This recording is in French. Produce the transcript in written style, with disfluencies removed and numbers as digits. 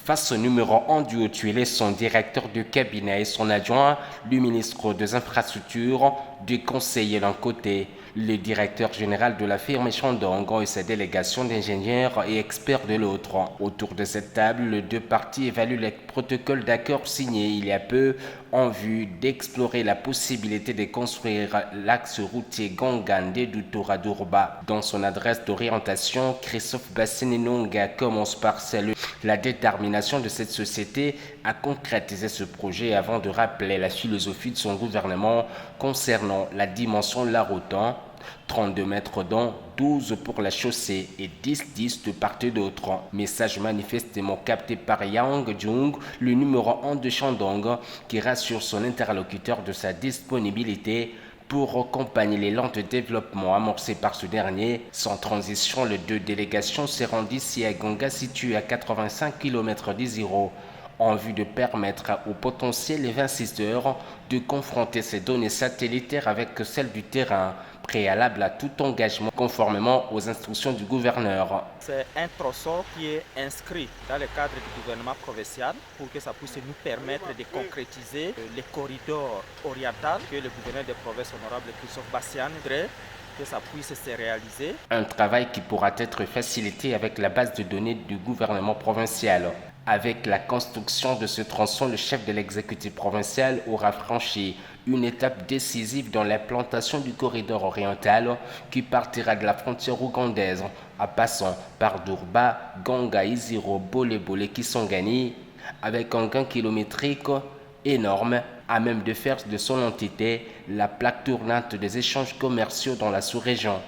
Face au numéro 1 du Haut-Tuilé, son directeur de cabinet et son adjoint, le ministre des Infrastructures, deux conseillers d'un côté, le directeur général de la firme Chandongo et sa délégation d'ingénieurs et experts de l'autre. Autour de cette table, les deux parties évaluent les protocoles d'accord signés il y a peu en vue d'explorer la possibilité de construire l'axe routier Gangandé-Doutoura-Dourba. Dans son adresse d'orientation, Christophe Basséninonga commence par saluer la détermination de cette société à concrétiser ce projet avant de rappeler la philosophie de son gouvernement concernant la dimension de la route. 32 mètres dont 12 pour la chaussée et 10 de part et d'autre. Message manifestement capté par Yang Jung, le numéro 1 de Shandong, qui rassure son interlocuteur de sa disponibilité pour accompagner l'élan de développement amorcé par ce dernier. Sans transition, les deux délégations se rendent ici à Ganga, situé à 85 km d'Isiro, en vue de permettre aux potentiels investisseurs de confronter ces données satellitaires avec celles du terrain, préalable à tout engagement conformément aux instructions du gouverneur. C'est un tronçon qui est inscrit dans le cadre du gouvernement provincial pour que ça puisse nous permettre de concrétiser les corridors orientaux que le gouverneur de province honorable Christophe Bassian voudrait que ça puisse se réaliser. Un travail qui pourra être facilité avec la base de données du gouvernement provincial. Avec la construction de ce tronçon, le chef de l'exécutif provincial aura franchi une étape décisive dans l'implantation du corridor oriental qui partira de la frontière ougandaise en passant par Durba, Ganga, Isiro, Bole-Bole, Kisangani, avec un gain kilométrique énorme à même de faire de son entité la plaque tournante des échanges commerciaux dans la sous-région.